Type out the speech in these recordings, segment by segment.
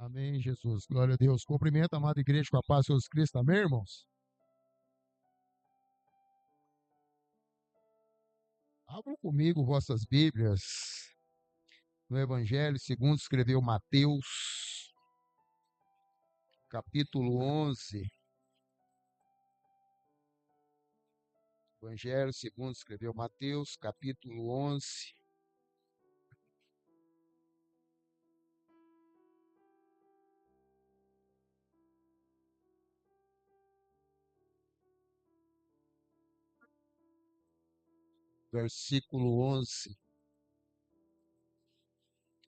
Amém, Jesus. Glória a Deus. Cumprimento a amada igreja com a paz de Jesus Cristo. Amém, irmãos? Abram comigo vossas Bíblias no Evangelho segundo escreveu Mateus, capítulo 11. Evangelho segundo escreveu Mateus, capítulo 11. Versículo 11.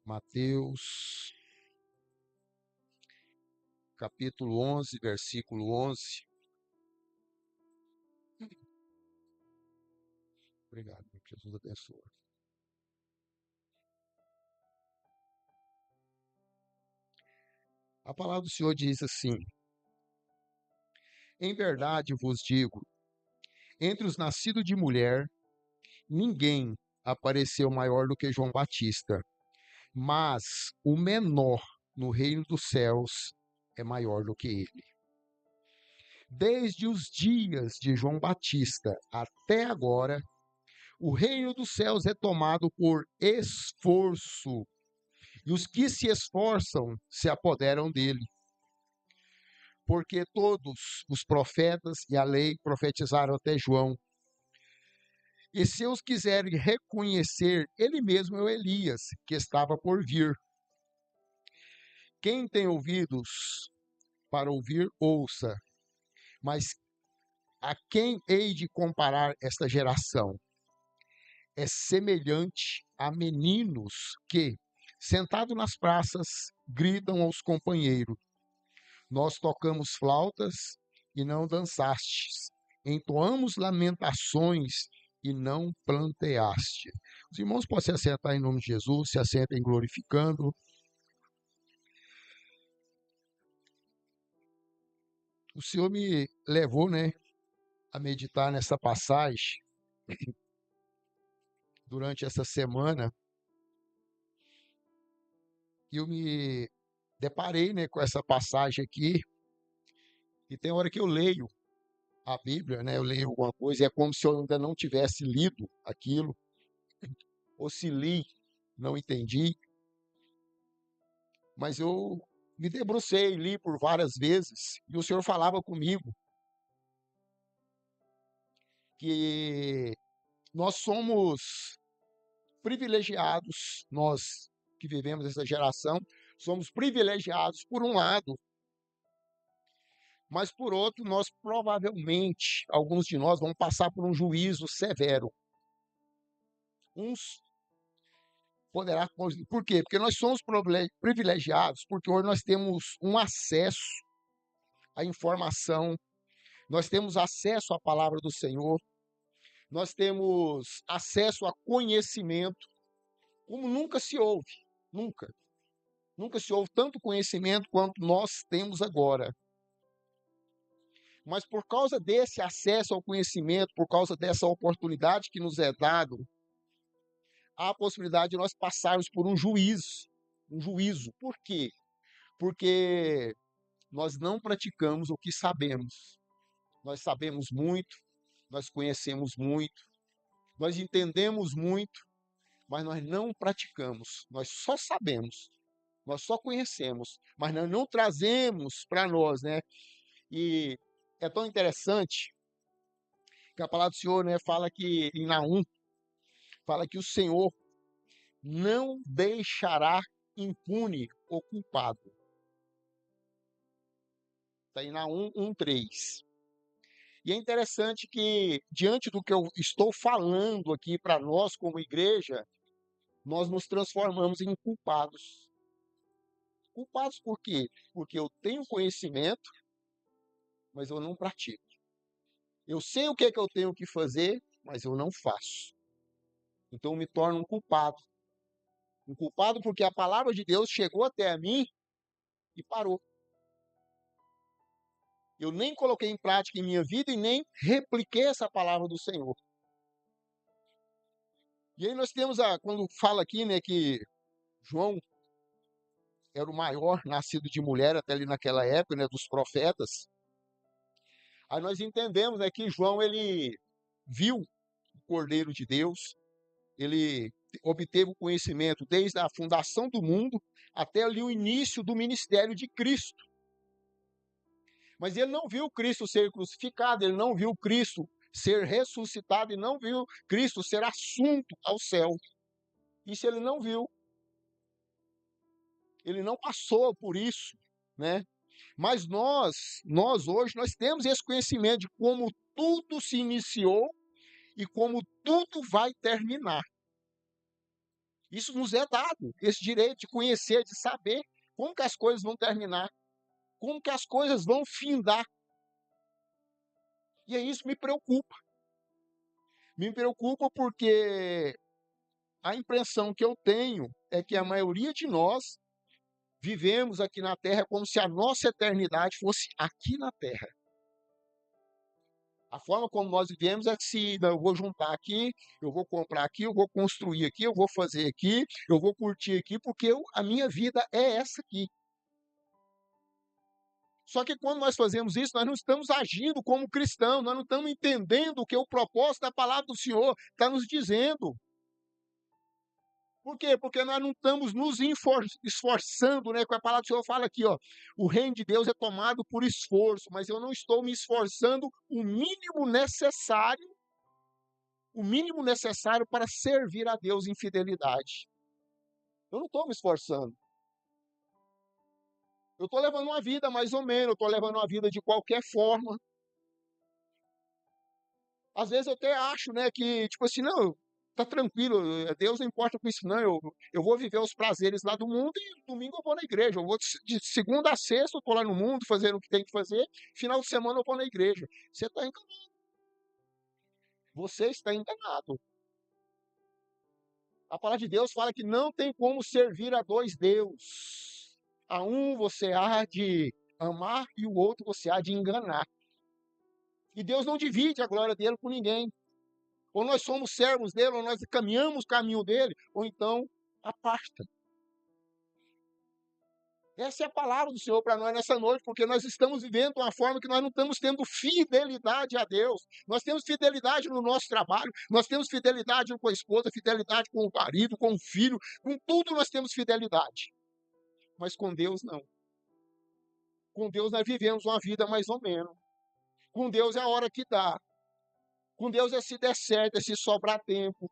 Mateus, capítulo 11, versículo 11. Obrigado, que Jesus abençoe. A palavra do Senhor diz assim: Em verdade vos digo, entre os nascidos de mulher, ninguém apareceu maior do que João Batista, mas o menor no reino dos céus é maior do que ele. Desde os dias de João Batista até agora, o reino dos céus é tomado por esforço, e os que se esforçam se apoderam dele. Porque todos os profetas e a lei profetizaram até João. E se os quiserem reconhecer, ele mesmo é o Elias, que estava por vir. Quem tem ouvidos para ouvir, ouça. Mas a quem hei de comparar esta geração? É semelhante a meninos que, sentados nas praças, gritam aos companheiros: Nós tocamos flautas e não dançastes, entoamos lamentações e não planteaste. Os irmãos podem se assentar em nome de Jesus, se assentem glorificando. O Senhor me levou, a meditar nessa passagem durante essa semana. E eu me deparei, com essa passagem aqui. E tem hora que eu leio a Bíblia, eu leio alguma coisa e é como se eu ainda não tivesse lido aquilo, ou se li, não entendi. Mas eu me debrucei, li por várias vezes, e o Senhor falava comigo que nós somos privilegiados, nós que vivemos essa geração, somos privilegiados por um lado, mas por outro, nós provavelmente, alguns de nós, vão passar por um juízo severo. Uns poderá. Por quê? Porque nós somos privilegiados, porque hoje nós temos um acesso à informação, nós temos acesso à palavra do Senhor, nós temos acesso a conhecimento, como nunca se houve, nunca se houve tanto conhecimento quanto nós temos agora. Mas por causa desse acesso ao conhecimento, por causa dessa oportunidade que nos é dado, há a possibilidade de nós passarmos por um juízo. Um juízo. Por quê? Porque nós não praticamos o que sabemos. Nós sabemos muito, nós conhecemos muito, nós entendemos muito, mas nós não praticamos. Nós só sabemos, nós só conhecemos, mas nós não trazemos para nós, E é tão interessante que a palavra do Senhor, fala que em Naum, fala que o Senhor não deixará impune o culpado. Está em Naum 1:3. E é interessante que, diante do que eu estou falando aqui para nós como igreja, nós nos transformamos em culpados. Culpados por quê? Porque eu tenho conhecimento, mas eu não pratico. Eu sei o que é que eu tenho que fazer, mas eu não faço. Então eu me torno um culpado. Um culpado porque a palavra de Deus chegou até mim e parou. Eu nem coloquei em prática em minha vida e nem repliquei essa palavra do Senhor. E aí nós temos quando fala aqui, que João era o maior nascido de mulher até ali naquela época, né, dos profetas. Aí nós entendemos, né, que João ele viu o Cordeiro de Deus, ele obteve o conhecimento desde a fundação do mundo até ali o início do ministério de Cristo. Mas ele não viu Cristo ser crucificado, ele não viu Cristo ser ressuscitado e não viu Cristo ser assunto ao céu. Isso ele não viu. Ele não passou por isso, né? Mas nós hoje, nós temos esse conhecimento de como tudo se iniciou e como tudo vai terminar. Isso nos é dado, esse direito de conhecer, de saber como que as coisas vão terminar, como que as coisas vão findar. E aí isso me preocupa. Me preocupa porque a impressão que eu tenho é que a maioria de nós vivemos aqui na Terra como se a nossa eternidade fosse aqui na Terra. A forma como nós vivemos é que se eu vou juntar aqui, eu vou comprar aqui, eu vou construir aqui, eu vou fazer aqui, eu vou curtir aqui, porque a minha vida é essa aqui. Só que quando nós fazemos isso, nós não estamos agindo como cristãos, nós não estamos entendendo o que o propósito da palavra do Senhor está nos dizendo. Por quê? Porque nós não estamos nos esforçando, né? Com a palavra do Senhor fala aqui, ó, o reino de Deus é tomado por esforço, mas eu não estou me esforçando o mínimo necessário para servir a Deus em fidelidade. Eu não estou me esforçando. Eu estou levando uma vida mais ou menos, eu estou levando uma vida de qualquer forma. Às vezes eu até acho, né, que, tipo assim, não, tá tranquilo, Deus não importa com isso, não, eu vou viver os prazeres lá do mundo e domingo eu vou na igreja, eu vou de segunda a sexta, eu tô lá no mundo fazendo o que tem que fazer, final de semana eu vou na igreja. Você está enganado. Você está enganado. A palavra de Deus fala que não tem como servir a dois deuses. A um você há de amar e o outro você há de enganar. E Deus não divide a glória dele com ninguém. Ou nós somos servos dele, ou nós caminhamos o caminho dele, ou então aparta. Essa é a palavra do Senhor para nós nessa noite, porque nós estamos vivendo de uma forma que nós não estamos tendo fidelidade a Deus. Nós temos fidelidade no nosso trabalho, nós temos fidelidade com a esposa, fidelidade com o marido, com o filho, com tudo nós temos fidelidade. Mas com Deus não. Com Deus nós vivemos uma vida mais ou menos. Com Deus é a hora que dá. Com Deus é se der certo, é se sobrar tempo.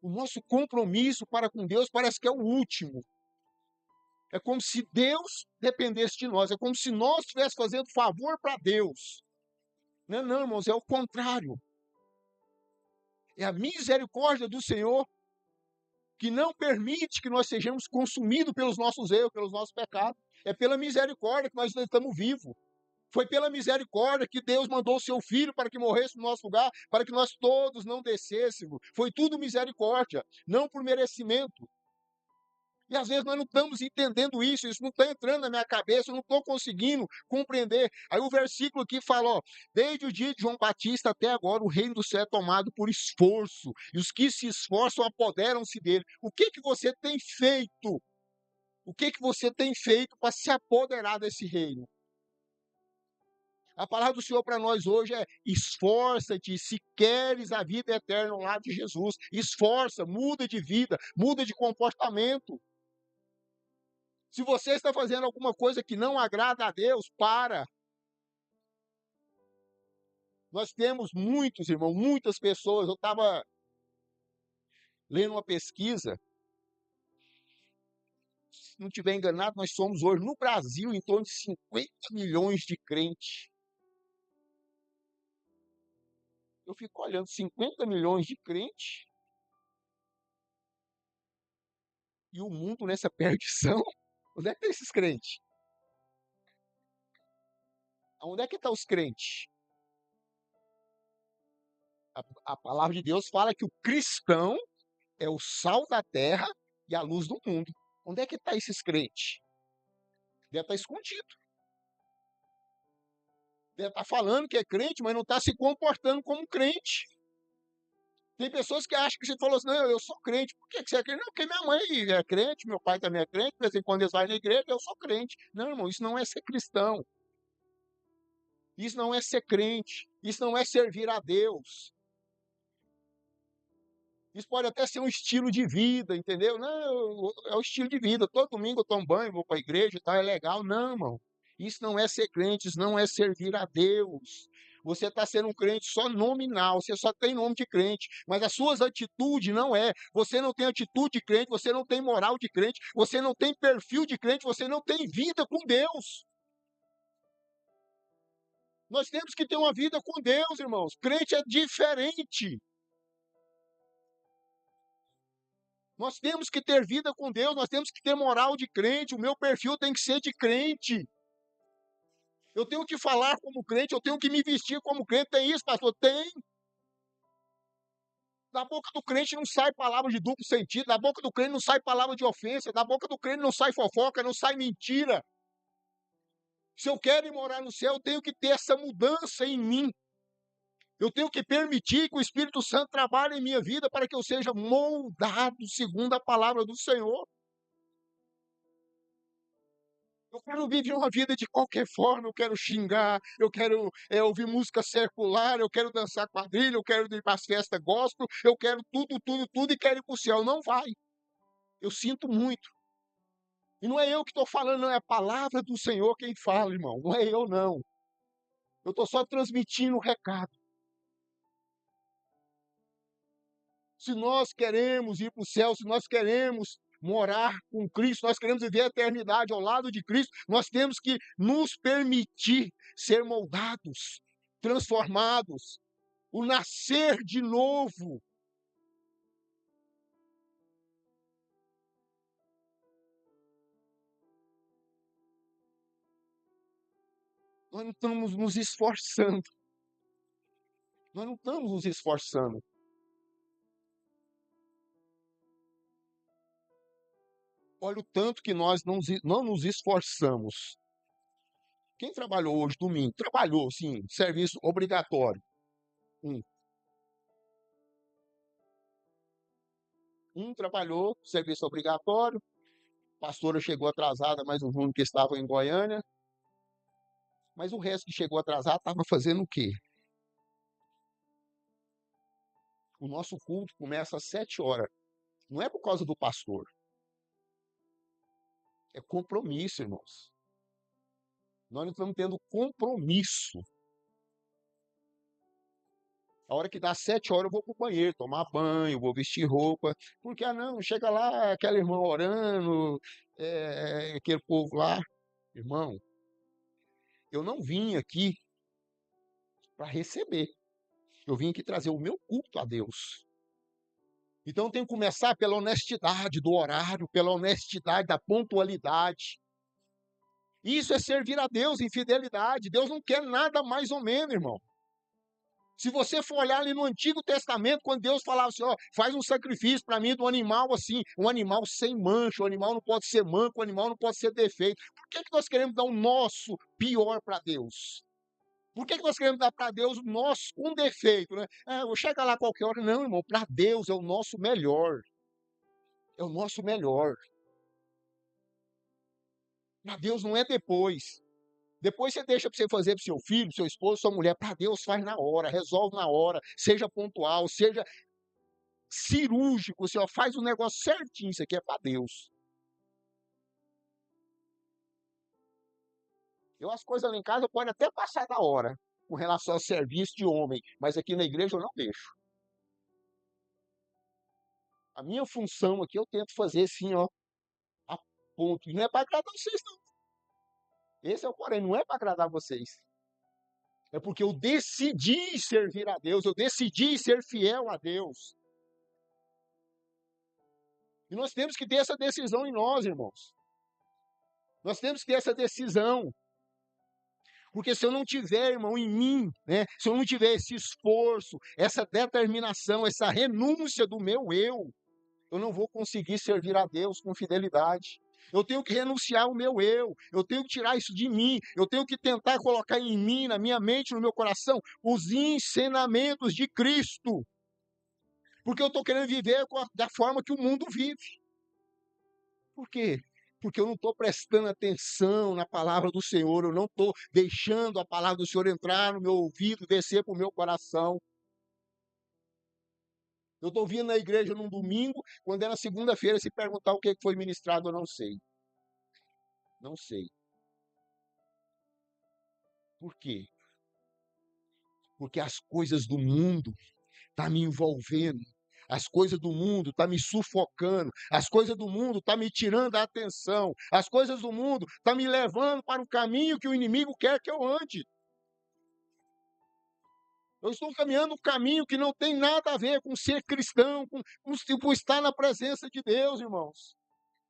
O nosso compromisso para com Deus parece que é o último. É como se Deus dependesse de nós. É como se nós estivéssemos fazendo favor para Deus. Não, não, irmãos, é o contrário. É a misericórdia do Senhor que não permite que nós sejamos consumidos pelos nossos erros, pelos nossos pecados. É pela misericórdia que nós estamos vivos. Foi pela misericórdia que Deus mandou o seu Filho para que morresse no nosso lugar, para que nós todos não descêssemos. Foi tudo misericórdia, não por merecimento. E às vezes nós não estamos entendendo isso não está entrando na minha cabeça, eu não estou conseguindo compreender. Aí o versículo aqui fala, ó, desde o dia de João Batista até agora o reino do céu é tomado por esforço, e os que se esforçam apoderam-se dele. O que que você tem feito? O que que você tem feito para se apoderar desse reino? A palavra do Senhor para nós hoje é: esforça-te se queres a vida eterna ao lado de Jesus. Esforça, muda de vida, muda de comportamento. Se você está fazendo alguma coisa que não agrada a Deus, para. Nós temos muitos, irmão, muitas pessoas. Eu estava lendo uma pesquisa, se não estiver enganado, nós somos hoje no Brasil em torno de 50 milhões de crentes. Eu fico olhando 50 milhões de crentes e o mundo nessa perdição. Onde é que estão esses crentes? Onde é que estão os crentes? A palavra de Deus fala que o cristão é o sal da terra e a luz do mundo. Onde é que estão esses crentes? Deve estar escondido. Deve estar falando que é crente, mas não está se comportando como crente. Tem pessoas que acham que você falou assim: "Não, eu sou crente". Por que que você é crente? Não, porque minha mãe é crente, meu pai também é crente, de vez em quando eles vai na igreja, eu sou crente. Não, irmão, isso não é ser cristão, isso não é ser crente, isso não é servir a Deus. Isso pode até ser um estilo de vida, entendeu? Não, é o estilo de vida. Todo domingo eu tomo banho, vou para a igreja e tal, é legal. Não, irmão. Isso não é ser crente, isso não é servir a Deus. Você está sendo um crente só nominal, você só tem nome de crente, mas as suas atitudes não é. Você não tem atitude de crente, você não tem moral de crente, você não tem perfil de crente, você não tem vida com Deus. Nós temos que ter uma vida com Deus, irmãos. Crente é diferente. Nós temos que ter vida com Deus, nós temos que ter moral de crente, o meu perfil tem que ser de crente. Eu tenho que falar como crente, eu tenho que me vestir como crente. Tem isso, pastor? Tem. Da boca do crente não sai palavra de duplo sentido, da boca do crente não sai palavra de ofensa, da boca do crente não sai fofoca, não sai mentira. Se eu quero ir morar no céu, eu tenho que ter essa mudança em mim. Eu tenho que permitir que o Espírito Santo trabalhe em minha vida para que eu seja moldado segundo a palavra do Senhor. Eu quero viver uma vida de qualquer forma, eu quero xingar, eu quero ouvir música secular, eu quero dançar quadrilha, eu quero ir para as festas gospel, eu quero tudo, tudo, tudo e quero ir para o céu. Não vai. Eu sinto muito. E não é eu que estou falando, não, é a palavra do Senhor quem fala, irmão. Não é eu, não. Eu estou só transmitindo o recado. Se nós queremos ir para o céu, se nós queremos morar com Cristo, nós queremos viver a eternidade ao lado de Cristo, nós temos que nos permitir ser moldados, transformados, o nascer de novo. Nós não estamos nos esforçando. Nós não estamos nos esforçando. Olha o tanto que nós não nos esforçamos. Quem trabalhou hoje, domingo, trabalhou, sim, serviço obrigatório. Um, um trabalhou, serviço obrigatório. A pastora chegou atrasada, mas o Júnior que estava em Goiânia. Mas o resto que chegou atrasado estava fazendo o quê? O nosso culto começa às 7 horas. Não é por causa do pastor. É compromisso, irmãos. Nós não estamos tendo compromisso. A hora que dá 7 horas eu vou para o banheiro, tomar banho, vou vestir roupa. Porque, não, chega lá, aquela irmã orando, aquele povo lá. Irmão, eu não vim aqui para receber. Eu vim aqui trazer o meu culto a Deus. Então eu tenho que começar pela honestidade do horário, pela honestidade da pontualidade. Isso é servir a Deus em fidelidade. Deus não quer nada mais ou menos, irmão. Se você for olhar ali no Antigo Testamento, quando Deus falava assim, ó, faz um sacrifício para mim do animal assim, um animal sem mancha, o animal não pode ser manco, o animal não pode ser defeito. Por que que nós queremos dar o nosso pior para Deus? Por que que nós queremos dar para Deus o nosso com defeito, né? Eu vou chegar lá a qualquer hora. Não, irmão, para Deus é o nosso melhor. É o nosso melhor. Para Deus não é depois. Depois você deixa para você fazer para seu filho, seu esposo, sua mulher. Para Deus faz na hora, resolve na hora, seja pontual, seja cirúrgico, você faz o negócio certinho, isso aqui é para Deus. As coisas lá em casa podem até passar da hora, com relação ao serviço de homem, mas aqui na igreja eu não deixo. A minha função aqui eu tento fazer assim, ó, a ponto. E não é para agradar vocês, não. Esse é o porém, não é para agradar vocês. É porque eu decidi servir a Deus, eu decidi ser fiel a Deus. E nós temos que ter essa decisão em nós, irmãos. Nós temos que ter essa decisão. Porque se eu não tiver, irmão, em mim, né? Se eu não tiver esse esforço, essa determinação, essa renúncia do meu eu não vou conseguir servir a Deus com fidelidade. Eu tenho que renunciar ao meu eu tenho que tirar isso de mim, eu tenho que tentar colocar em mim, na minha mente, no meu coração, os ensinamentos de Cristo. Porque eu estou querendo viver da forma que o mundo vive. Por quê? Porque eu não estou prestando atenção na palavra do Senhor, eu não estou deixando a palavra do Senhor entrar no meu ouvido, descer para o meu coração. Eu estou vindo na igreja num domingo, quando é na segunda-feira, se perguntar o que foi ministrado, eu não sei. Não sei. Por quê? Porque as coisas do mundo estão me envolvendo. As coisas do mundo estão me sufocando. As coisas do mundo estão me tirando a atenção. As coisas do mundo estão me levando para o caminho que o inimigo quer que eu ande. Eu estou caminhando um caminho que não tem nada a ver com ser cristão, com estar na presença de Deus, irmãos.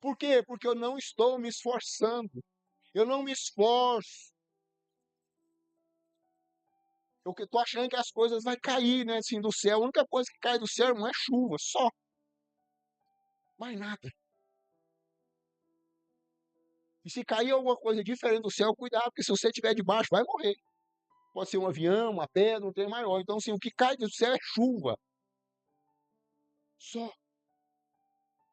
Por quê? Porque eu não estou me esforçando. Eu não me esforço. Eu estou achando que as coisas vão cair, né, assim, do céu. A única coisa que cai do céu, irmão, é chuva, só. Mais nada. E se cair alguma coisa diferente do céu, cuidado, porque se você estiver debaixo, vai morrer. Pode ser um avião, uma pedra, não tem maior. Então, assim, o que cai do céu é chuva. Só.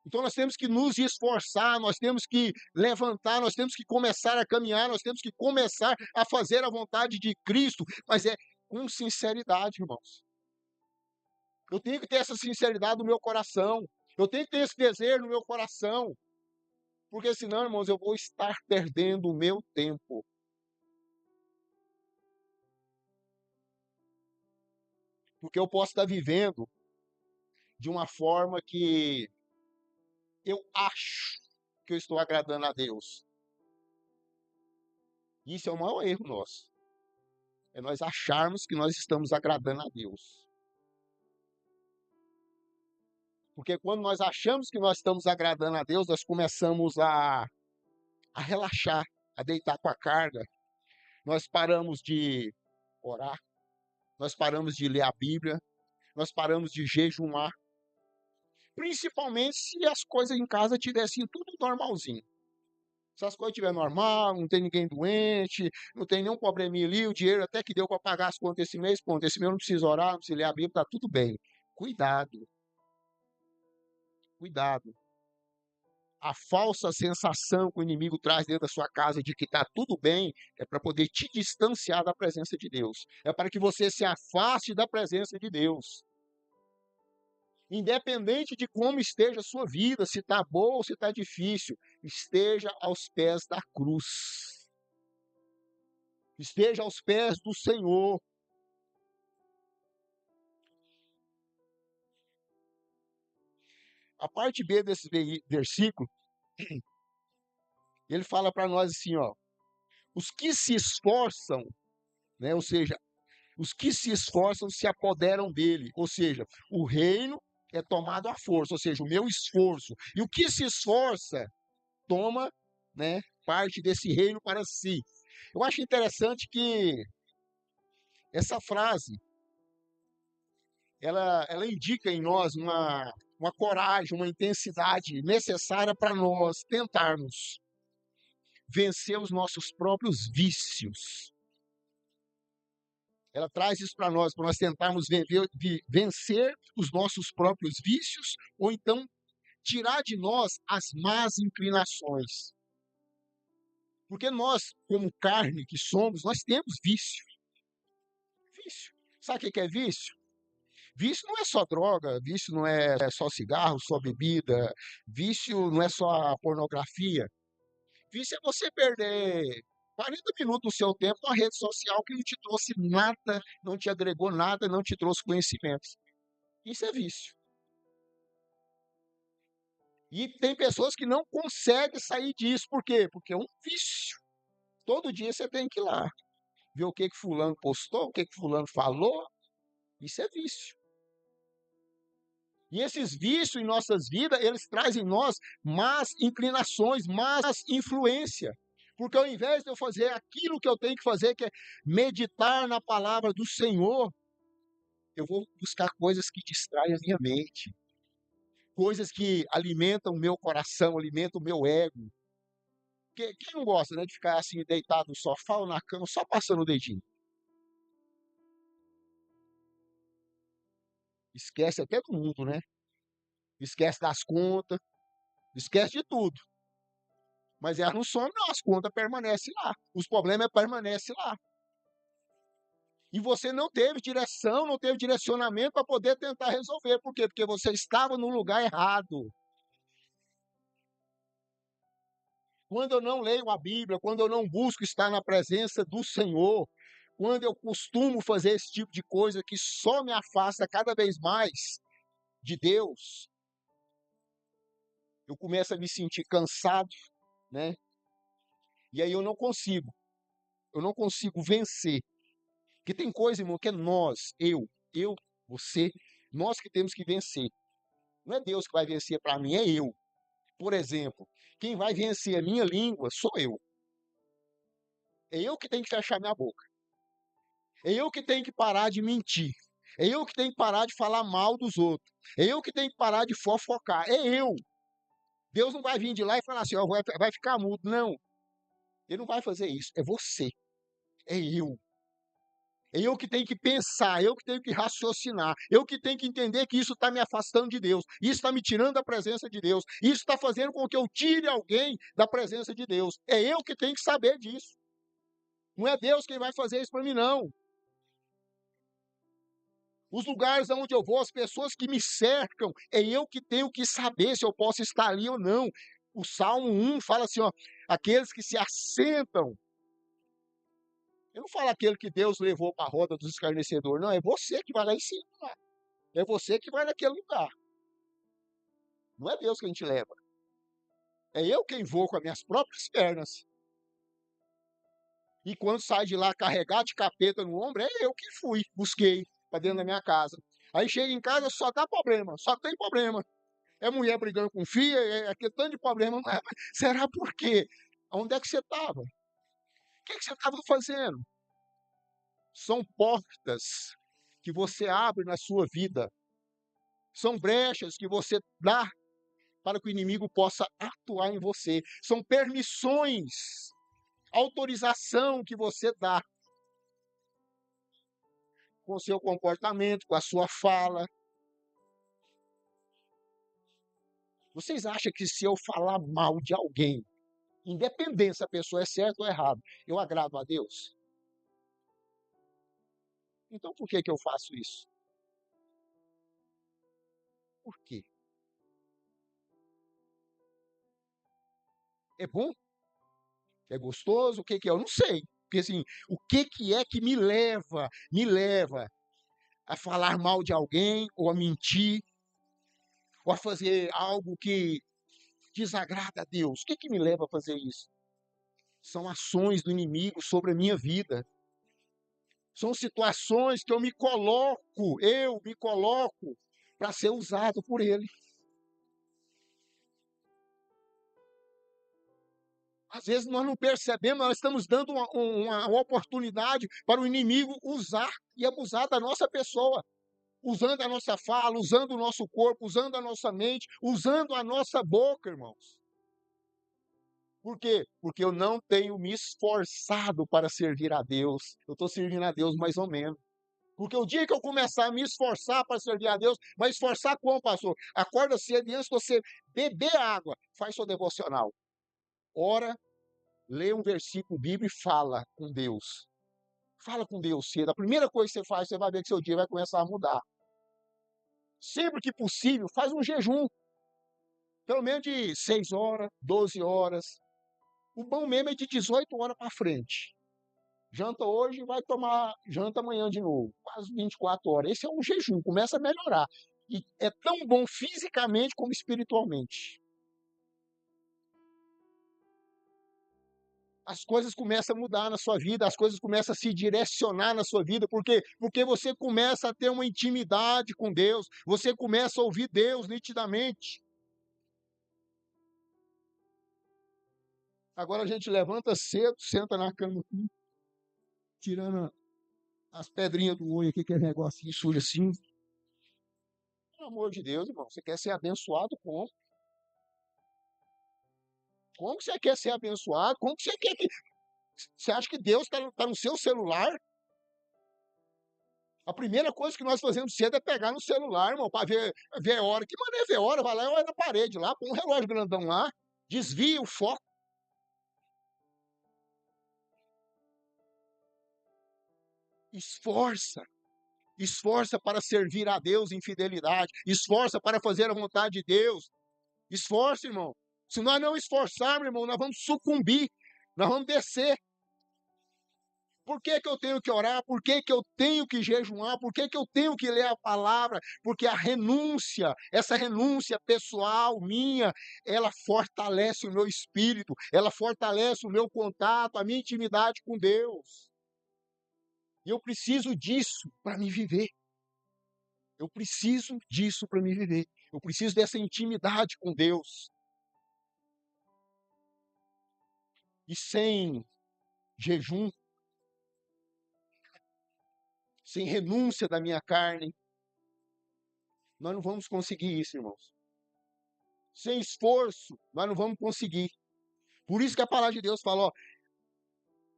Então nós temos que nos esforçar, nós temos que levantar, nós temos que começar a caminhar, nós temos que começar a fazer a vontade de Cristo, mas é com sinceridade, irmãos. Eu tenho que ter essa sinceridade no meu coração, eu tenho que ter esse desejo no meu coração, porque senão, irmãos, eu vou estar perdendo o meu tempo. Porque eu posso estar vivendo de uma forma que eu acho que eu estou agradando a Deus. Isso é o maior erro nosso. É nós acharmos que nós estamos agradando a Deus. Porque quando nós achamos que nós estamos agradando a Deus, nós começamos a relaxar, a deitar com a carga. Nós paramos de orar, nós paramos de ler a Bíblia, nós paramos de jejuar. Principalmente se as coisas em casa tivessem tudo normalzinho. Se as coisas estiverem normal, não tem ninguém doente, não tem nenhum probleminha ali, o dinheiro até que deu para pagar as contas esse mês, pronto, esse mês eu não preciso orar, não preciso ler a Bíblia, está tudo bem. Cuidado, cuidado. A falsa sensação que o inimigo traz dentro da sua casa de que está tudo bem é para poder te distanciar da presença de Deus. É para que você se afaste da presença de Deus. Independente de como esteja a sua vida, se está boa ou se está difícil, esteja aos pés da cruz. Esteja aos pés do Senhor. A parte B desse versículo, ele fala para nós assim, ó, os que se esforçam, né, ou seja, os que se esforçam se apoderam dele, ou seja, o reino é tomado à força, ou seja, o meu esforço. E o que se esforça toma, né, parte desse reino para si. Eu acho interessante que essa frase, ela indica em nós uma coragem, uma intensidade necessária para nós tentarmos vencer os nossos próprios vícios. Ela traz isso para nós tentarmos vencer os nossos próprios vícios, ou então tirar de nós as más inclinações. Porque nós, como carne que somos, nós temos vício. Vício. Sabe o que é vício? Vício não é só droga, vício não é só cigarro, só bebida, vício não é só a pornografia. Vício é você perder 40 minutos do seu tempo numa rede social que não te trouxe nada, não te agregou nada, não te trouxe conhecimentos. Isso é vício. E tem pessoas que não conseguem sair disso. Por quê? Porque é um vício. Todo dia você tem que ir lá ver o que fulano postou, o que fulano falou. Isso é vício. E esses vícios em nossas vidas, eles trazem em nós más inclinações, más influência. Porque ao invés de eu fazer aquilo que eu tenho que fazer, que é meditar na palavra do Senhor, eu vou buscar coisas que distraem a minha mente. Coisas que alimentam o meu coração, alimentam o meu ego. Quem não gosta, né, de ficar assim, deitado no sofá ou na cama, só passando o dedinho? Esquece até do mundo, né? Esquece das contas, esquece de tudo. Mas elas não somem, não, as contas permanecem lá. Os problemas permanecem lá. E você não teve direção, não teve direcionamento para poder tentar resolver. Por quê? Porque você estava no lugar errado. Quando eu não leio a Bíblia, quando eu não busco estar na presença do Senhor, quando eu costumo fazer esse tipo de coisa que só me afasta cada vez mais de Deus, eu começo a me sentir cansado, né? E aí eu não consigo vencer. Porque tem coisa, irmão, que é nós, eu, você, nós que temos que vencer. Não é Deus que vai vencer para mim, é eu. Por exemplo, quem vai vencer a minha língua sou eu. É eu que tenho que fechar minha boca. É eu que tenho que parar de mentir. É eu que tenho que parar de falar mal dos outros. É eu que tenho que parar de fofocar. É eu. Deus não vai vir de lá e falar assim, ó, vai ficar mudo. Não. Ele não vai fazer isso. É você. É eu. É eu que tenho que pensar, eu que tenho que raciocinar, eu que tenho que entender que isso está me afastando de Deus, isso está me tirando da presença de Deus, isso está fazendo com que eu tire alguém da presença de Deus. É eu que tenho que saber disso. Não é Deus quem vai fazer isso para mim, não. Os lugares onde eu vou, as pessoas que me cercam, é eu que tenho que saber se eu posso estar ali ou não. O Salmo 1 fala assim, ó, aqueles que se assentam. Eu não falo aquele que Deus levou para a roda dos escarnecedores, não, é você que vai lá em cima. É você que vai naquele lugar. Não é Deus quem te leva. É eu quem vou com as minhas próprias pernas. E quando sai de lá carregado de capeta no ombro, é eu que fui, busquei para dentro da minha casa. Aí chega em casa, só dá problema, só tem problema. É mulher brigando com filha, é aquele tanto de problema. Mas será por quê? Onde é que você estava? O que você estava fazendo? São portas que você abre na sua vida. São brechas que você dá para que o inimigo possa atuar em você. São permissões, autorização que você dá com o seu comportamento, com a sua fala. Vocês acham que se eu falar mal de alguém, independente se a pessoa é certa ou errada, eu agrado a Deus? Então por que eu faço isso? Por quê? É bom? É gostoso? O que que é? Eu não sei. Porque assim, o que é que me leva a falar mal de alguém, ou a mentir, ou a fazer algo que desagrada a Deus? O que que me leva a fazer isso? São ações do inimigo sobre a minha vida. São situações que eu me coloco para ser usado por ele. Às vezes nós não percebemos, nós estamos dando uma oportunidade para o inimigo usar e abusar da nossa pessoa, usando a nossa fala, usando o nosso corpo, usando a nossa mente, usando a nossa boca, irmãos. Por quê? Porque eu não tenho me esforçado para servir a Deus. Eu estou servindo a Deus mais ou menos. Porque o dia que eu começar a me esforçar para servir a Deus, mas esforçar como, pastor? Acorda cedo e antes de você beber água, faz seu devocional. Ora, lê um versículo bíblico e fala com Deus. Fala com Deus cedo. A primeira coisa que você faz, você vai ver que seu dia vai começar a mudar. Sempre que possível, faz um jejum. Pelo menos de 6 horas, 12 horas. O bom mesmo é de 18 horas para frente. Janta hoje, vai tomar janta amanhã de novo. Quase 24 horas. Esse é um jejum, começa a melhorar. E é tão bom fisicamente como espiritualmente. As coisas começam a mudar na sua vida, as coisas começam a se direcionar na sua vida, porque você começa a ter uma intimidade com Deus, você começa a ouvir Deus nitidamente. Agora a gente levanta cedo, senta na cama, tirando as pedrinhas do olho aqui, que é negocinho sujo assim. Pelo amor de Deus, irmão, você quer ser abençoado como? Como que você quer ser abençoado? Como que você quer que... Você acha que Deus está no seu celular? A primeira coisa que nós fazemos cedo é pegar no celular, irmão, para ver a hora. Que maneira ver a hora? Vai lá e olha na parede lá, põe um relógio grandão lá, desvia o foco. Esforça. Esforça para servir a Deus em fidelidade. Esforça para fazer a vontade de Deus. Esforça, irmão. Se nós não esforçarmos, irmão, nós vamos sucumbir. Nós vamos descer. Por que que eu tenho que orar? Por que que eu tenho que jejuar? Por que que eu tenho que ler a palavra? Porque a renúncia, essa renúncia pessoal minha, ela fortalece o meu espírito, ela fortalece o meu contato, a minha intimidade com Deus. E eu preciso disso para me viver. Eu preciso disso para me viver. Eu preciso dessa intimidade com Deus. E sem jejum, sem renúncia da minha carne, nós não vamos conseguir isso, irmãos. Sem esforço, nós não vamos conseguir. Por isso que a palavra de Deus fala, ó,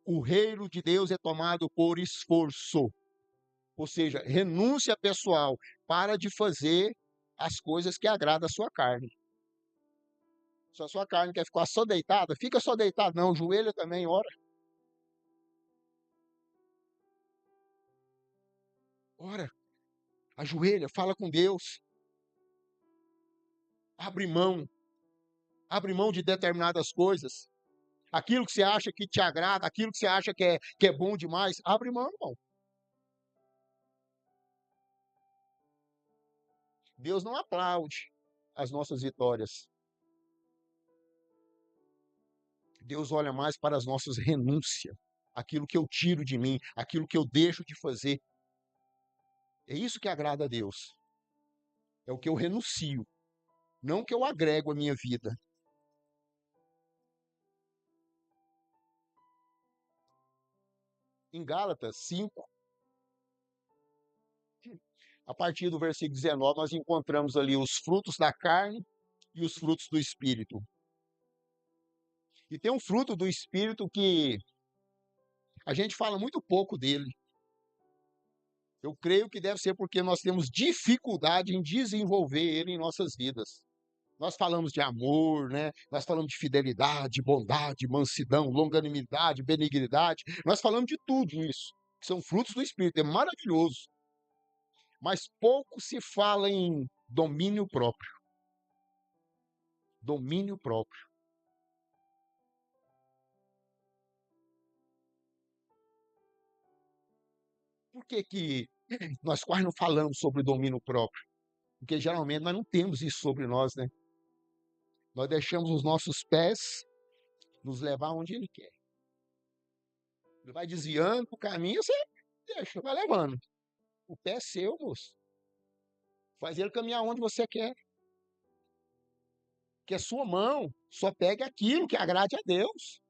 o reino de Deus é tomado por esforço. Ou seja, renúncia pessoal. Para de fazer as coisas que agradam a sua carne. Se a sua carne quer ficar só deitada, fica só deitado. Não, joelho também, ora. Ora, ajoelha, fala com Deus. Abre mão. Abre mão de determinadas coisas. Aquilo que você acha que te agrada, aquilo que você acha que é bom demais, abre mão, irmão. Deus não aplaude as nossas vitórias. Deus olha mais para as nossas renúncias, aquilo que eu tiro de mim, aquilo que eu deixo de fazer. É isso que agrada a Deus. É o que eu renuncio, não o que eu agrego à minha vida. Em Gálatas 5, a partir do versículo 19, nós encontramos ali os frutos da carne e os frutos do Espírito. E tem um fruto do Espírito que a gente fala muito pouco dele. Eu creio que deve ser porque nós temos dificuldade em desenvolver ele em nossas vidas. Nós falamos de amor, né? Nós falamos de fidelidade, bondade, mansidão, longanimidade, benignidade. Nós falamos de tudo isso. São frutos do Espírito, é maravilhoso. Mas pouco se fala em domínio próprio. Domínio próprio. Por que que nós quase não falamos sobre domínio próprio? Porque geralmente nós não temos isso sobre nós, né? Nós deixamos os nossos pés nos levar onde ele quer. Ele vai desviando o caminho, você deixa, vai levando. O pé é seu, moço. Faz ele caminhar onde você quer. Que a sua mão só pegue aquilo que agrade a Deus.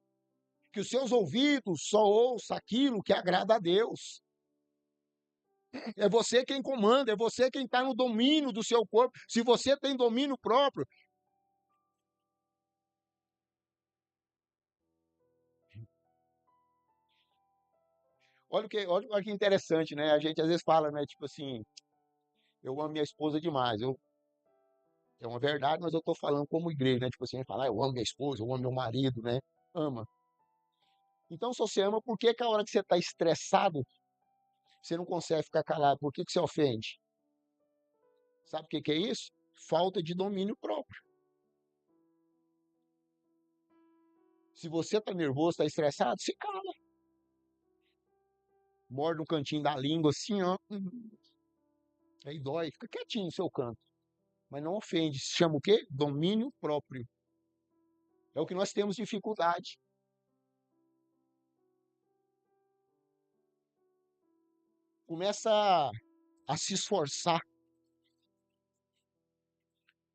Que os seus ouvidos só ouçam aquilo que agrada a Deus. É você quem comanda, é você quem está no domínio do seu corpo. Se você tem domínio próprio, olha que interessante, né? A gente às vezes fala, né? Tipo assim, eu amo minha esposa demais. É uma verdade, mas eu estou falando como igreja, né? Tipo assim, falar, eu amo minha esposa, eu amo meu marido, né? Ama. Então, se você ama, por que que a hora que você está estressado, você não consegue ficar calado? Por que que você ofende? Sabe o que que é isso? Falta de domínio próprio. Se você está nervoso, está estressado, se cala. Morde no cantinho da língua assim, ó. Aí dói, fica quietinho no seu canto. Mas não ofende. Se chama o quê? Domínio próprio. É o que nós temos dificuldade. Começa a se esforçar.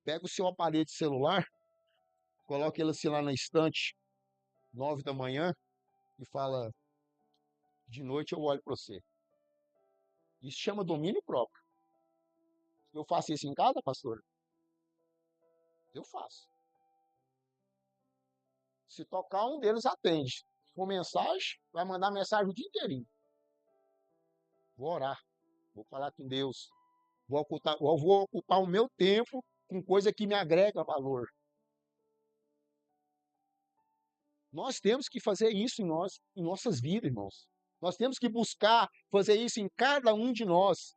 Pega o seu aparelho de celular, coloca ele assim lá na estante, 9 da manhã, e fala, de noite eu olho para você. Isso chama domínio próprio. Eu faço isso em casa, pastor? Eu faço. Se tocar, um deles atende. Se for mensagem, vai mandar mensagem o dia inteirinho. Vou orar. Vou falar com Deus. Vou ocupar o meu tempo com coisa que me agrega valor. Nós temos que fazer isso em nossas vidas, irmãos. Nós temos que buscar fazer isso em cada um de nós.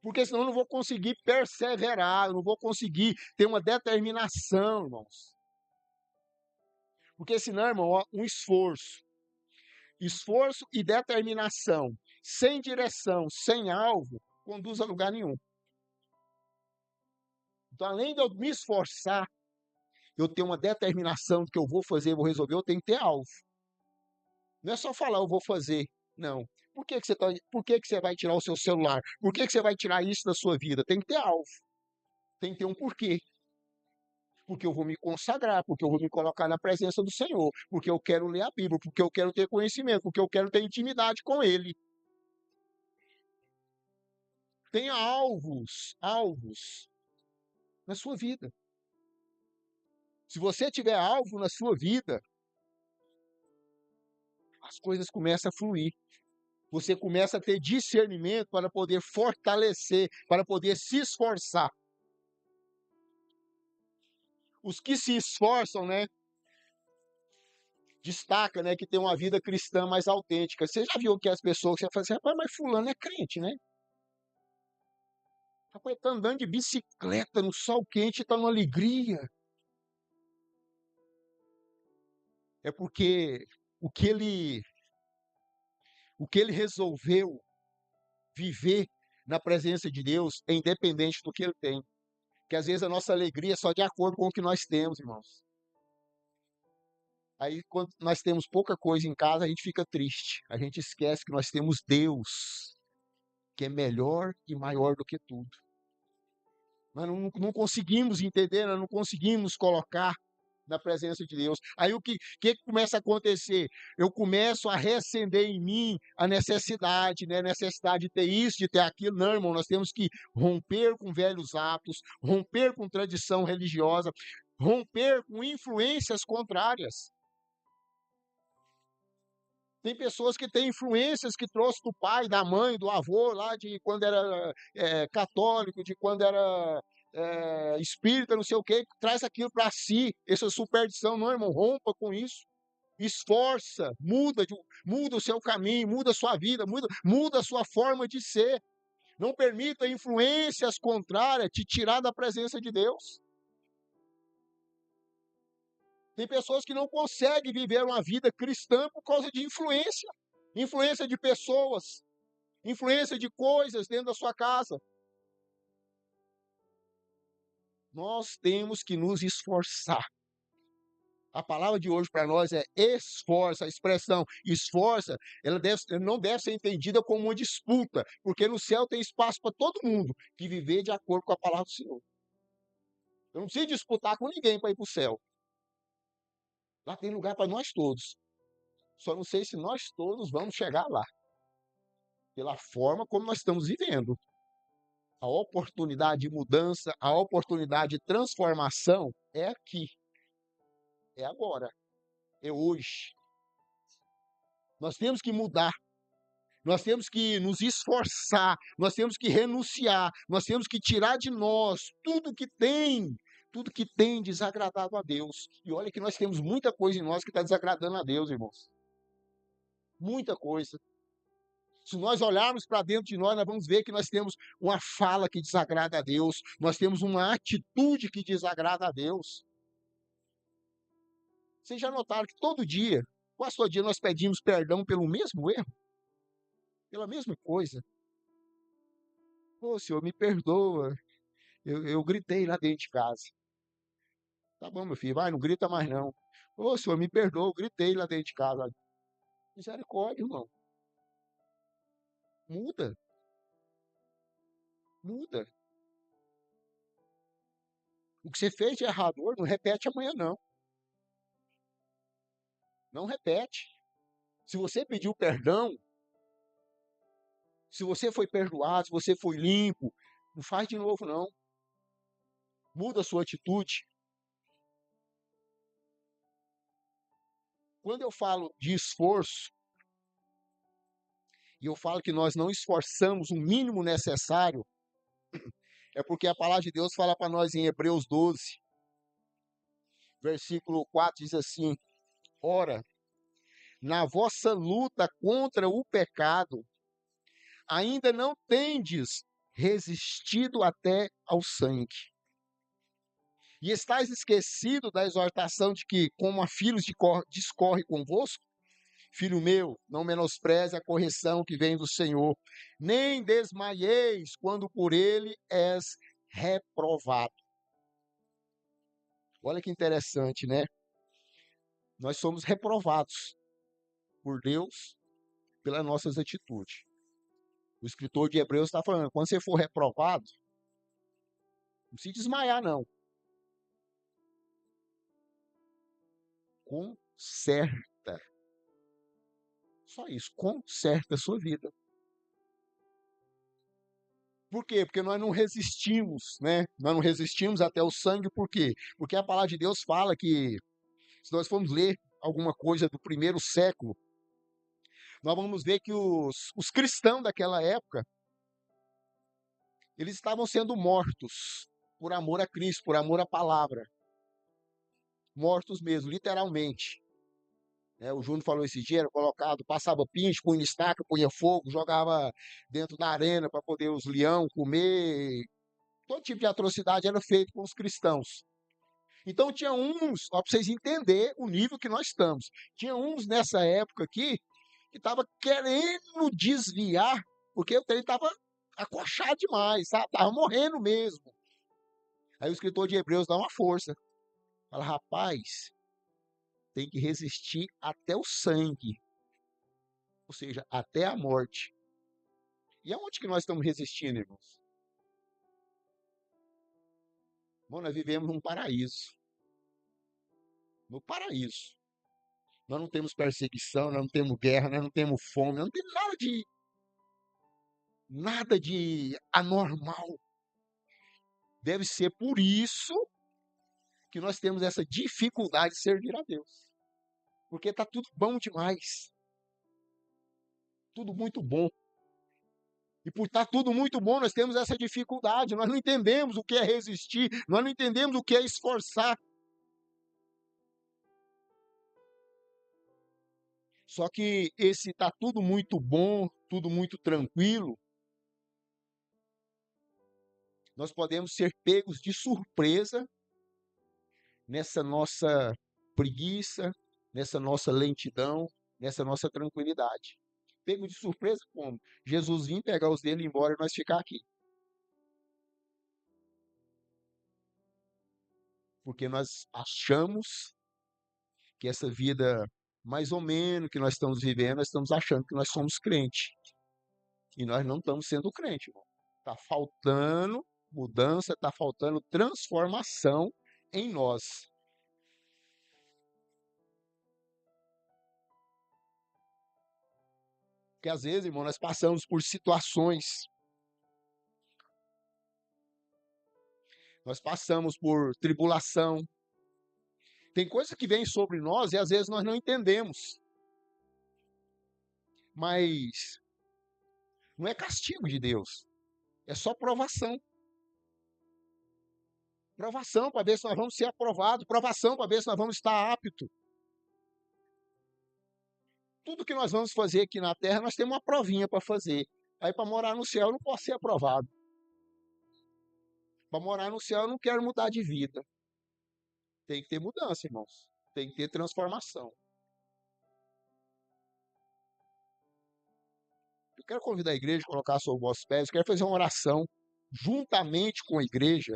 Porque senão eu não vou conseguir perseverar, eu não vou conseguir ter uma determinação, irmãos. Porque senão, irmão, ó, um esforço e determinação, sem direção, sem alvo, conduz a lugar nenhum. Então, além de eu me esforçar, eu tenho uma determinação do que eu vou fazer, vou resolver, eu tenho que ter alvo. Não é só falar, eu vou fazer. Não. Por que você vai tirar o seu celular? Por que você vai tirar isso da sua vida? Tem que ter alvo. Tem que ter um porquê. Porque eu vou me consagrar, porque eu vou me colocar na presença do Senhor, porque eu quero ler a Bíblia, porque eu quero ter conhecimento, porque eu quero ter intimidade com Ele. Tenha alvos na sua vida. Se você tiver alvo na sua vida, as coisas começam a fluir. Você começa a ter discernimento para poder fortalecer, para poder se esforçar. Os que se esforçam, né, destaca, né, que tem uma vida cristã mais autêntica. Você já viu que as pessoas que você fala assim, rapaz, mas fulano é crente, né? Rapaz, tá andando de bicicleta no sol quente, tá numa alegria. É porque o que ele, o que ele resolveu viver na presença de Deus é independente do que ele tem. Que às vezes a nossa alegria é só de acordo com o que nós temos, irmãos. Aí, quando nós temos pouca coisa em casa, a gente fica triste. A gente esquece que nós temos Deus, que é melhor e maior do que tudo. Nós não conseguimos entender, nós não conseguimos colocar na presença de Deus. Aí o que começa a acontecer? Eu começo a reacender em mim a necessidade, né? Necessidade de ter isso, de ter aquilo. Não, irmão, nós temos que romper com velhos hábitos, romper com tradição religiosa, romper com influências contrárias. Tem pessoas que têm influências que trouxe do pai, da mãe, do avô, lá de quando era católico, de quando era espírita, não sei o quê, traz aquilo para si, essa superstição. Não, irmão, rompa com isso. Esforça, muda o seu caminho, muda a sua vida, muda a sua forma de ser. Não permita influências contrárias te tirar da presença de Deus. Tem pessoas que não conseguem viver uma vida cristã por causa de influência. Influência de pessoas, influência de coisas dentro da sua casa. Nós temos que nos esforçar. A palavra de hoje para nós é esforça. A expressão esforça, ela não deve ser entendida como uma disputa, porque no céu tem espaço para todo mundo que viver de acordo com a palavra do Senhor. Eu não preciso disputar com ninguém para ir para o céu. Lá tem lugar para nós todos. Só não sei se nós todos vamos chegar lá, pela forma como nós estamos vivendo. A oportunidade de mudança, a oportunidade de transformação é aqui, é agora, é hoje. Nós temos que mudar, nós temos que nos esforçar, nós temos que renunciar, nós temos que tirar de nós tudo que tem desagradado a Deus. E olha que nós temos muita coisa em nós que está desagradando a Deus, irmãos. Muita coisa. Se nós olharmos para dentro de nós, nós vamos ver que nós temos uma fala que desagrada a Deus, nós temos uma atitude que desagrada a Deus. Vocês já notaram que quase todo dia, nós pedimos perdão pelo mesmo erro? Pela mesma coisa? Ô, Senhor, me perdoa. Eu gritei lá dentro de casa. Tá bom, meu filho, vai, não grita mais não. Ô, Senhor, me perdoa, eu gritei lá dentro de casa. Misericórdia, irmão. Muda, muda. O que você fez de errado hoje, não repete amanhã, não. Não repete. Se você pediu perdão, se você foi perdoado, se você foi limpo, não faz de novo, não. Muda a sua atitude. Quando eu falo de esforço e eu falo que nós não esforçamos o mínimo necessário, é porque a palavra de Deus fala para nós em Hebreus 12, versículo 4, diz assim: ora, na vossa luta contra o pecado, ainda não tendes resistido até ao sangue. E estáis esquecido da exortação de que, como a filhos discorre convosco, filho meu, não menospreze a correção que vem do Senhor, nem desmaieis quando por ele és reprovado. Olha que interessante, né? Nós somos reprovados por Deus pelas nossas atitudes. O escritor de Hebreus está falando, quando você for reprovado, não se desmaiar, não. Conserta. Só isso, conserta a sua vida. Por quê? Porque nós não resistimos, né? Nós não resistimos até o sangue, por quê? Porque a palavra de Deus fala que, se nós formos ler alguma coisa do primeiro século, nós vamos ver que os cristãos daquela época, eles estavam sendo mortos por amor a Cristo, por amor à palavra. Mortos mesmo, literalmente. O Júnior falou esse dia, era colocado, passava pinche, punha estaca, punha fogo, jogava dentro da arena para poder os leão comer. Todo tipo de atrocidade era feito com os cristãos. Então tinha uns, para vocês entenderem o nível que nós estamos, tinha uns nessa época aqui que estava querendo desviar, porque o trem estava acochado demais, sabe? Estava morrendo mesmo. Aí o escritor de Hebreus dá uma força. Fala, rapaz, tem que resistir até o sangue, ou seja, até a morte. E aonde que nós estamos resistindo, irmãos? Bom, nós vivemos num paraíso. No paraíso. Nós não temos perseguição, nós não temos guerra, nós não temos fome, nós não temos nada de anormal. Deve ser por isso que nós temos essa dificuldade de servir a Deus. Porque está tudo bom demais. Tudo muito bom. E por estar tudo muito bom, nós temos essa dificuldade. Nós não entendemos o que é resistir, nós não entendemos o que é esforçar. Só que esse está tudo muito bom, tudo muito tranquilo, nós podemos ser pegos de surpresa nessa nossa preguiça, nessa nossa lentidão, nessa nossa tranquilidade. Pego de surpresa como? Jesus vir pegar os dele e ir embora e nós ficar aqui. Porque nós achamos que essa vida, mais ou menos, que nós estamos vivendo, nós estamos achando que nós somos crente. E nós não estamos sendo crente, irmão. Está faltando mudança, está faltando transformação em nós. Porque às vezes, irmão, nós passamos por situações, nós passamos por tribulação. Tem coisa que vem sobre nós e às vezes nós não entendemos. Mas não é castigo de Deus, é só provação. Provação para ver se nós vamos ser aprovados, provação para ver se nós vamos estar aptos. Tudo que nós vamos fazer aqui na terra, nós temos uma provinha para fazer. Aí para morar no céu eu não posso ser aprovado. Para morar no céu eu não quero mudar de vida. Tem que ter mudança, irmãos. Tem que ter transformação. Eu quero convidar a igreja a colocar sobre os vossos pés. Eu quero fazer uma oração juntamente com a igreja.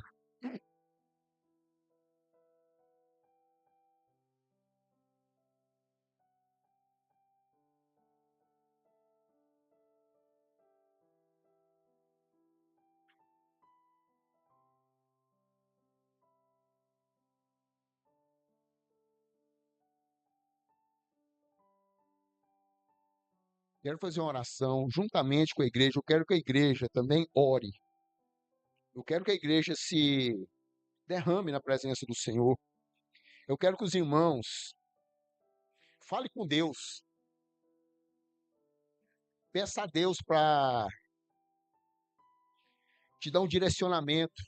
Quero fazer uma oração juntamente com a igreja. Eu quero que a igreja também ore. Eu quero que a igreja se derrame na presença do Senhor. Eu quero que os irmãos falem com Deus. Peça a Deus para te dar um direcionamento.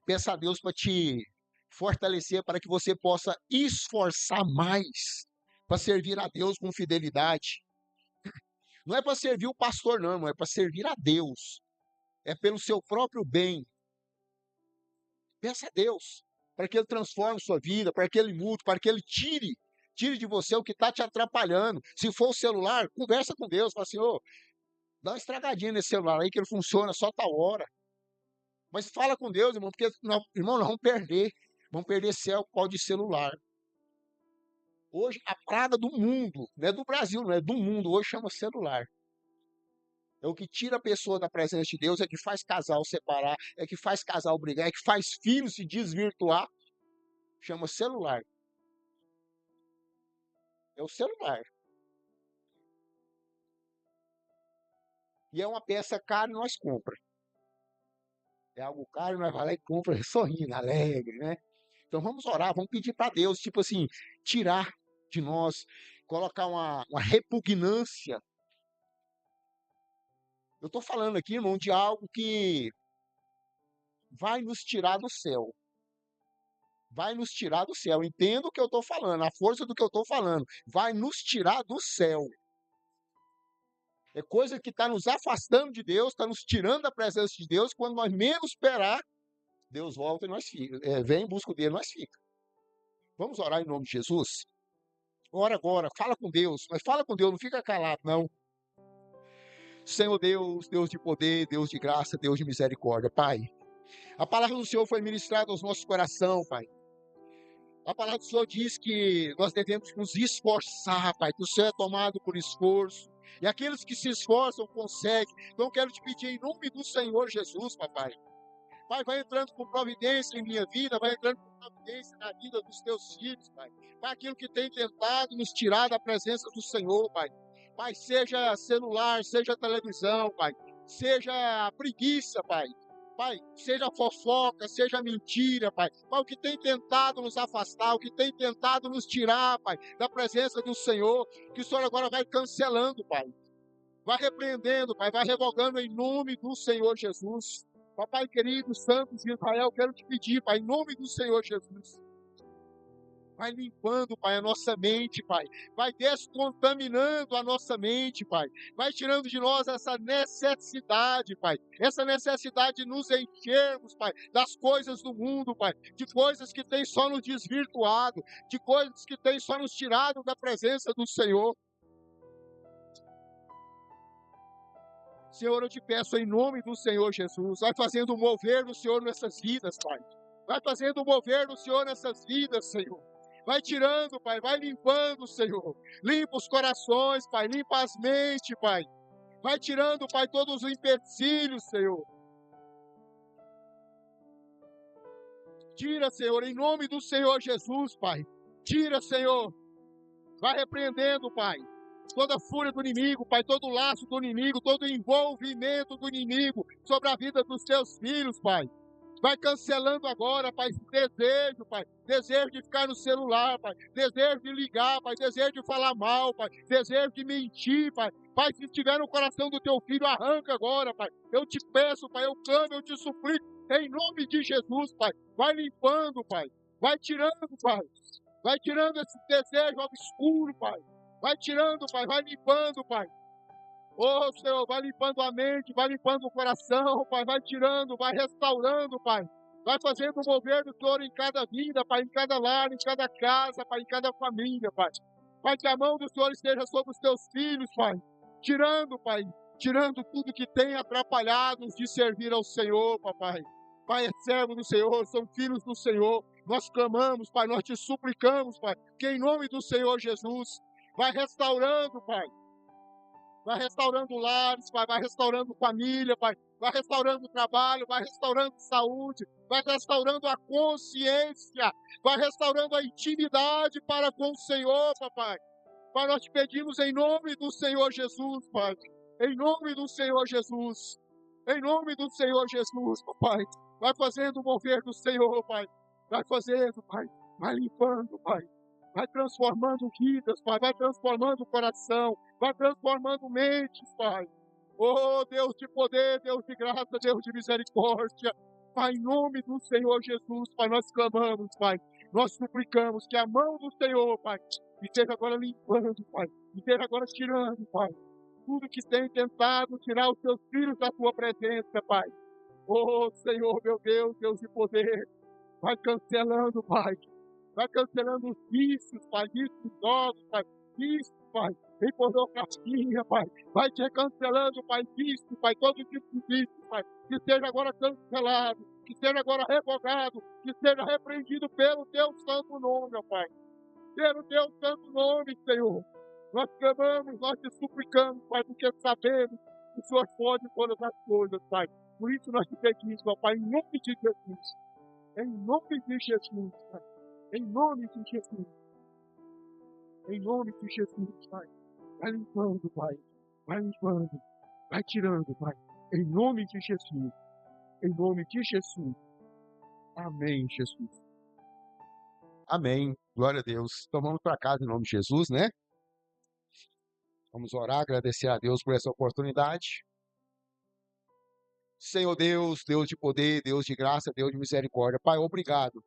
Peça a Deus para te fortalecer, para que você possa esforçar mais para servir a Deus com fidelidade. Não é para servir o pastor, não, irmão, é para servir a Deus. É pelo seu próprio bem. Peça a Deus para que Ele transforme sua vida, para que Ele mude, para que Ele tire de você o que está te atrapalhando. Se for o celular, conversa com Deus, fala assim, ô, dá uma estragadinha nesse celular aí que ele funciona só tal hora. Mas fala com Deus, irmão, porque, irmão, nós vamos perder céu por causa de celular. Hoje, a praga do mundo, não é do Brasil, não é do mundo, hoje chama celular. É o que tira a pessoa da presença de Deus, é que faz casal separar, é que faz casal brigar, é que faz filho se desvirtuar. Chama celular. É o celular. E é uma peça cara e nós compra. É algo caro e nós vai lá e compra sorrindo, alegre, né? Então vamos orar, vamos pedir para Deus, tipo assim, tirar de nós, colocar uma repugnância. Eu estou falando aqui, irmão, de algo que vai nos tirar do céu. Vai nos tirar do céu. Entenda o que eu estou falando, a força do que eu estou falando. Vai nos tirar do céu. É coisa que está nos afastando de Deus, está nos tirando da presença de Deus. Quando nós menos esperar, Deus volta e nós fica. Vem em busca dele, nós fica. Vamos orar em nome de Jesus? Ora agora, fala com Deus, mas fala com Deus, não fica calado, não. Senhor Deus, Deus de poder, Deus de graça, Deus de misericórdia, Pai. A palavra do Senhor foi ministrada aos nossos corações, Pai. A palavra do Senhor diz que nós devemos nos esforçar, Pai, que o Senhor é tomado por esforço. E aqueles que se esforçam conseguem. Então eu quero te pedir em nome do Senhor Jesus, papai. Pai, vai entrando com providência em minha vida, vai entrando com providência na vida dos teus filhos, Pai. Pai, aquilo que tem tentado nos tirar da presença do Senhor, Pai. Pai, seja celular, seja televisão, Pai. Seja preguiça, Pai. Pai, seja fofoca, seja mentira, Pai. Pai, o que tem tentado nos afastar, o que tem tentado nos tirar, Pai, da presença do Senhor, que o Senhor agora vai cancelando, Pai. Vai repreendendo, Pai, vai revogando em nome do Senhor Jesus. Papai querido, santos de Israel, quero te pedir, Pai, em nome do Senhor Jesus. Vai limpando, Pai, a nossa mente, Pai. Vai descontaminando a nossa mente, Pai. Vai tirando de nós essa necessidade, Pai. Essa necessidade de nos enchermos, Pai, das coisas do mundo, Pai. De coisas que tem só nos desvirtuado. De coisas que tem só nos tirado da presença do Senhor. Senhor, eu te peço em nome do Senhor Jesus, vai fazendo o mover do Senhor nessas vidas, Pai. Vai fazendo o mover do Senhor nessas vidas, Senhor. Vai tirando, Pai, vai limpando, Senhor. Limpa os corações, Pai, limpa as mentes, Pai. Vai tirando, Pai, todos os empecilhos, Senhor. Tira, Senhor, em nome do Senhor Jesus, Pai. Tira, Senhor. Vai repreendendo, Pai. Toda fúria do inimigo, Pai, todo laço do inimigo, todo envolvimento do inimigo sobre a vida dos teus filhos, Pai. Vai cancelando agora, Pai, esse desejo, Pai. Desejo de ficar no celular, Pai. Desejo de ligar, Pai. Desejo de falar mal, Pai. Desejo de mentir, Pai. Pai, se estiver no coração do teu filho, arranca agora, Pai. Eu te peço, Pai, eu clamo, eu te suplico, em nome de Jesus, Pai. Vai limpando, Pai. Vai tirando, Pai. Vai tirando esse desejo obscuro, Pai. Vai tirando, Pai, vai limpando, Pai. Oh, Senhor, vai limpando a mente, vai limpando o coração, Pai, vai tirando, vai restaurando, Pai. Vai fazendo o mover do Senhor em cada vida, Pai, em cada lar, em cada casa, Pai, em cada família, Pai. Pai, que a mão do Senhor esteja sobre os teus filhos, Pai. Tirando, Pai, tirando tudo que tem atrapalhado de servir ao Senhor, Papai. Pai, é servo do Senhor, são filhos do Senhor. Nós clamamos, Pai, nós te suplicamos, Pai, que em nome do Senhor Jesus, vai restaurando, Pai. Vai restaurando lares, Pai, vai restaurando família, Pai, vai restaurando trabalho, vai restaurando saúde, vai restaurando a consciência, vai restaurando a intimidade para com o Senhor, Papai. Pai, nós te pedimos em nome do Senhor Jesus, Pai, em nome do Senhor Jesus, em nome do Senhor Jesus, Papai. Vai fazendo o mover do Senhor, Pai, vai fazendo, Pai, vai limpando, Pai. Vai transformando vidas, Pai, vai transformando o coração, vai transformando mentes, Pai. Oh, Deus de poder, Deus de graça, Deus de misericórdia. Pai, em nome do Senhor Jesus, Pai, nós clamamos, Pai. Nós suplicamos que a mão do Senhor, Pai, esteja agora limpando, Pai. Esteja agora tirando, Pai. Tudo que tem tentado tirar os teus filhos da tua presença, Pai. Oh, Senhor, meu Deus, Deus de poder. Vai cancelando, Pai. Vai cancelando os vícios, Pai, vícios idosos, Pai, vícios, Pai, em pornografia, Pai. Vai te cancelando, Pai, vício, Pai, todo tipo de vício, Pai. Que seja agora cancelado, que seja agora revogado, que seja repreendido pelo teu santo nome, ó Pai. Pelo teu santo nome, Senhor. Nós clamamos, nós te suplicamos, Pai, porque sabemos que o Senhor pode todas as coisas, Pai. Por isso nós te pedimos, ó Pai, em nome de Jesus. Em nome de Jesus, Pai. Em nome de Jesus. Em nome de Jesus, Pai. Vai limpando, Pai. Vai limpando. Vai tirando, Pai. Em nome de Jesus. Em nome de Jesus. Amém, Jesus. Amém. Glória a Deus. Então vamos para casa em nome de Jesus, né? Vamos orar, agradecer a Deus por essa oportunidade. Senhor Deus, Deus de poder, Deus de graça, Deus de misericórdia. Pai, obrigado.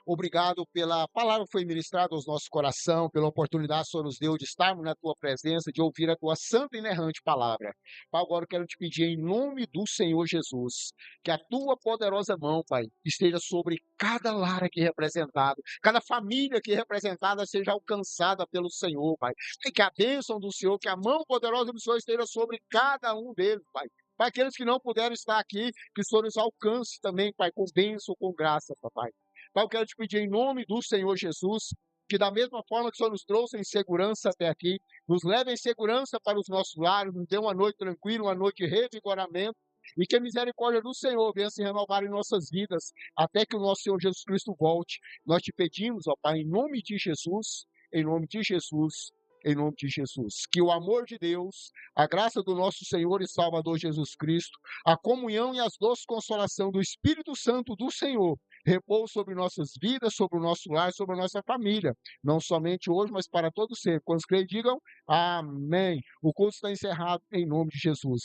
Obrigado pela palavra que foi ministrada aos nossos corações, pela oportunidade que o Senhor nos deu de estarmos na Tua presença, de ouvir a Tua santa e inerrante palavra. Pai, agora eu quero te pedir em nome do Senhor Jesus, que a Tua poderosa mão, Pai, esteja sobre cada lar aqui representado, cada família aqui representada seja alcançada pelo Senhor, Pai. E que a bênção do Senhor, que a mão poderosa do Senhor esteja sobre cada um deles, Pai. Para aqueles que não puderam estar aqui, que o Senhor os alcance também, Pai, com bênção, com graça, Papai. Pai, eu quero te pedir em nome do Senhor Jesus, que da mesma forma que o Senhor nos trouxe em segurança até aqui, nos leve em segurança para os nossos lares, nos dê uma noite tranquila, uma noite de revigoramento, e que a misericórdia do Senhor venha se renovar em nossas vidas, até que o nosso Senhor Jesus Cristo volte. Nós te pedimos, ó Pai, em nome de Jesus, em nome de Jesus, em nome de Jesus, que o amor de Deus, a graça do nosso Senhor e Salvador Jesus Cristo, a comunhão e as doces consolação do Espírito Santo do Senhor, repouse sobre nossas vidas, sobre o nosso lar, sobre a nossa família, não somente hoje, mas para todo sempre. Quando os crentes digam amém. O culto está encerrado em nome de Jesus.